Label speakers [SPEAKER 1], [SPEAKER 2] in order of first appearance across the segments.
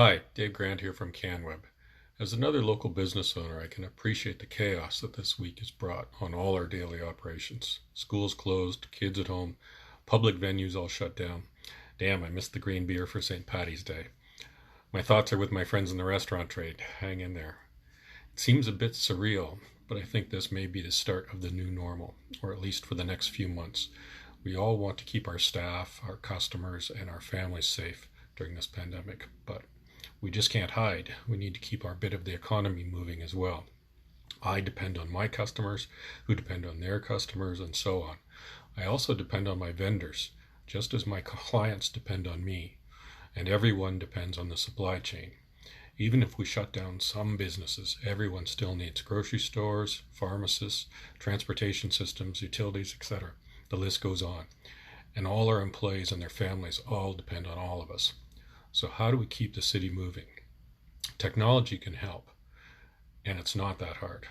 [SPEAKER 1] Hi, Dave Grant here from CanWeb. As another local business owner, I can appreciate the chaos that this week has brought on all our daily operations. Schools closed, kids at home, public venues all shut down. Damn, I missed the green beer for St. Paddy's Day. My thoughts are with my friends in the restaurant trade. Hang in there. It seems a bit surreal, but I think this may be the start of the new normal, or at least for the next few months. We all want to keep our staff, our customers, and our families safe during this pandemic, but we just can't hide. We need to keep our bit of the economy moving as well. I depend on my customers, who depend on their customers, and so on. I also depend on my vendors, just as my clients depend on me, and everyone depends on the supply chain. Even if we shut down some businesses, everyone still needs grocery stores, pharmacists, transportation systems, utilities, etc. The list goes on. And all our employees and their families all depend on all of us. So how do we keep the city moving? Technology can help, and it's not that hard.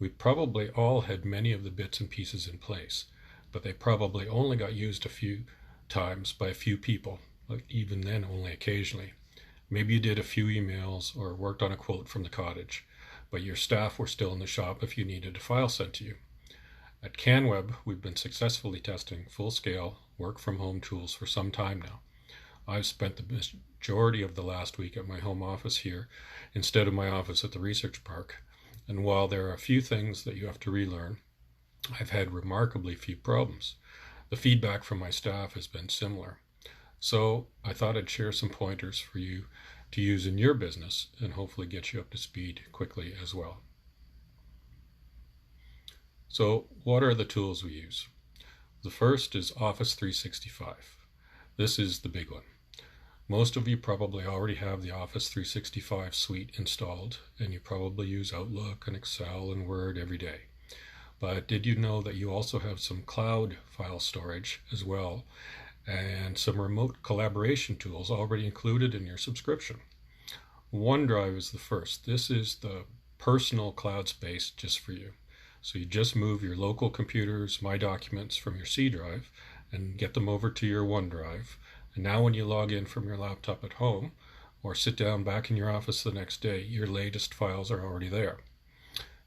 [SPEAKER 1] We probably all had many of the bits and pieces in place, but they probably only got used a few times by a few people, even then only occasionally. Maybe you did a few emails or worked on a quote from the cottage, but your staff were still in the shop if you needed a file sent to you. At CanWeb, we've been successfully testing full-scale work-from-home tools for some time now. I've spent the majority of the last week at my home office here instead of my office at the research park. And while there are a few things that you have to relearn, I've had remarkably few problems. The feedback from my staff has been similar. So I thought I'd share some pointers for you to use in your business and hopefully get you up to speed quickly as well. So what are the tools we use? The first is Office 365. This is the big one. Most of you probably already have the Office 365 suite installed, and you probably use Outlook and Excel and Word every day. But did you know that you also have some cloud file storage as well, and some remote collaboration tools already included in your subscription? OneDrive is the first. This is the personal cloud space just for you. So you just move your local computer's My Documents from your C drive and get them over to your OneDrive. And now when you log in from your laptop at home or sit down back in your office the next day, your latest files are already there.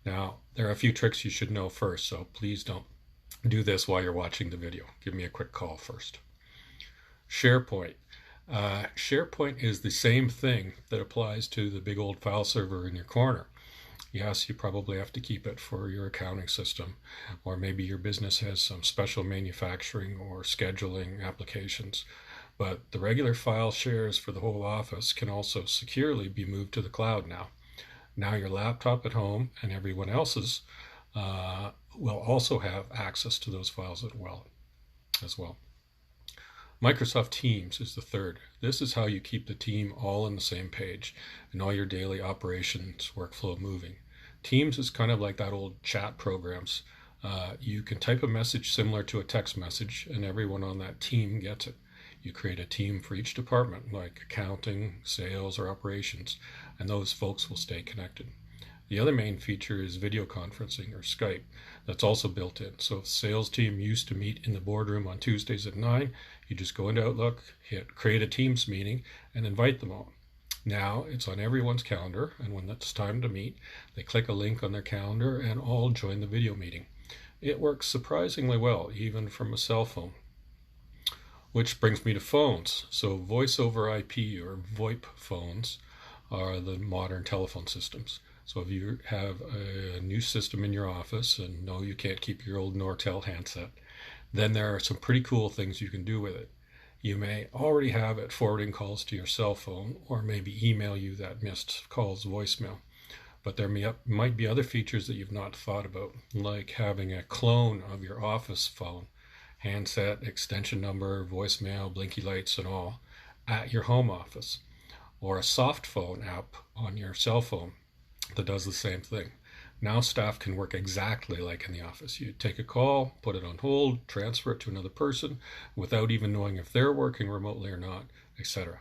[SPEAKER 1] Now, there are a few tricks you should know first, so please don't do this while you're watching the video. Give me a quick call first. SharePoint. SharePoint is the same thing that applies to the big old file server in your corner. Yes, you probably have to keep it for your accounting system, or maybe your business has some special manufacturing or scheduling applications. But the regular file shares for the whole office can also securely be moved to the cloud now. Now your laptop at home and everyone else's will also have access to those files as well. Microsoft Teams is the third. This is how you keep the team all on the same page and all your daily operations workflow moving. Teams is kind of like that old chat programs. You can type a message similar to a text message and everyone on that team gets it. You create a team for each department, like accounting, sales, or operations, and those folks will stay connected. The other main feature is video conferencing, or Skype, that's also built in. So if the sales team used to meet in the boardroom on Tuesdays at 9, you just go into Outlook, hit Create a Teams meeting, and invite them all. Now it's on everyone's calendar, and when it's time to meet, they click a link on their calendar and all join the video meeting. It works surprisingly well, even from a cell phone. Which brings me to phones. So voice over IP or VoIP phones are the modern telephone systems. So if you have a new system in your office and no, you can't keep your old Nortel handset, then there are some pretty cool things you can do with it. You may already have it forwarding calls to your cell phone or maybe email you that missed calls voicemail. But there might be other features that you've not thought about, like having a clone of your office phone, handset, extension number, voicemail, blinky lights and all at your home office, or a soft phone app on your cell phone that does the same thing. Now staff can work exactly like in the office. You take a call, put it on hold, transfer it to another person without even knowing if they're working remotely or not, etc.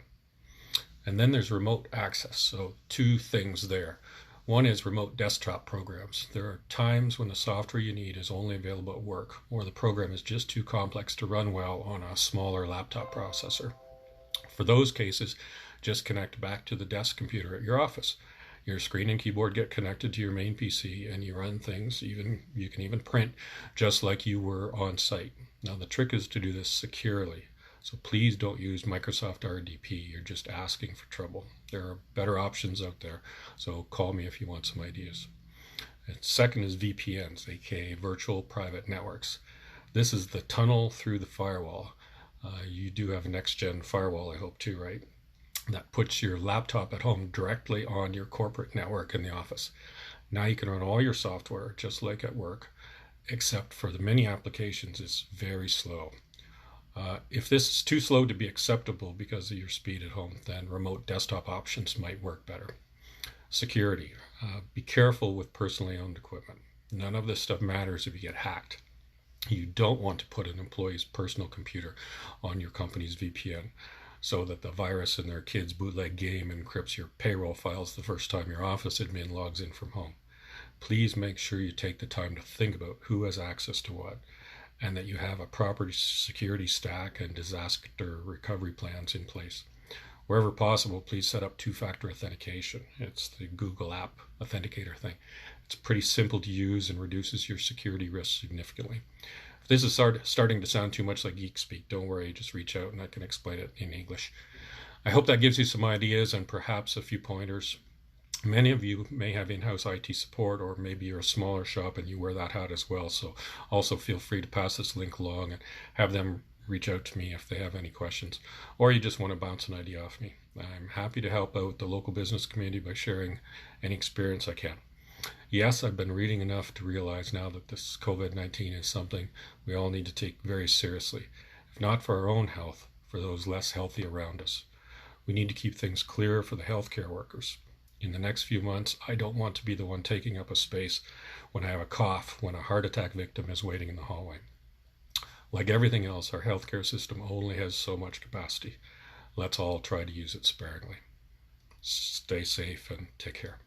[SPEAKER 1] And then there's remote access. So two things there. One is remote desktop programs. There are times when the software you need is only available at work, or the program is just too complex to run well on a smaller laptop processor. For those cases, just connect back to the desk computer at your office. Your screen and keyboard get connected to your main PC, and you run things, you can even print just like you were on site. Now the trick is to do this securely. So please don't use Microsoft RDP. You're just asking for trouble. There are better options out there. So call me if you want some ideas. And second is VPNs, aka virtual private networks. This is the tunnel through the firewall. You do have a next-gen firewall, I hope too, right? That puts your laptop at home directly on your corporate network in the office. Now you can run all your software just like at work, except for the many applications, it's very slow. If this is too slow to be acceptable because of your speed at home, then remote desktop options might work better. Security. Be careful with personally owned equipment. None of this stuff matters if you get hacked. You don't want to put an employee's personal computer on your company's VPN so that the virus in their kid's bootleg game encrypts your payroll files the first time your office admin logs in from home. Please make sure you take the time to think about who has access to what, and that you have a proper security stack and disaster recovery plans in place. Wherever possible, please set up two-factor authentication. It's the Google app authenticator thing. It's pretty simple to use and reduces your security risk significantly. If this is starting to sound too much like geek speak, don't worry, just reach out and I can explain it in English. I hope that gives you some ideas and perhaps a few pointers. Many of you may have in-house IT support, or maybe you're a smaller shop and you wear that hat as well. So also feel free to pass this link along and have them reach out to me if they have any questions, or you just want to bounce an idea off me. I'm happy to help out the local business community by sharing any experience I can. Yes, I've been reading enough to realize now that this COVID-19 is something we all need to take very seriously, if not for our own health, for those less healthy around us. We need to keep things clear for the healthcare workers. In the next few months, I don't want to be the one taking up a space when I have a cough, when a heart attack victim is waiting in the hallway. Like everything else, our healthcare system only has so much capacity. Let's all try to use it sparingly. Stay safe and take care.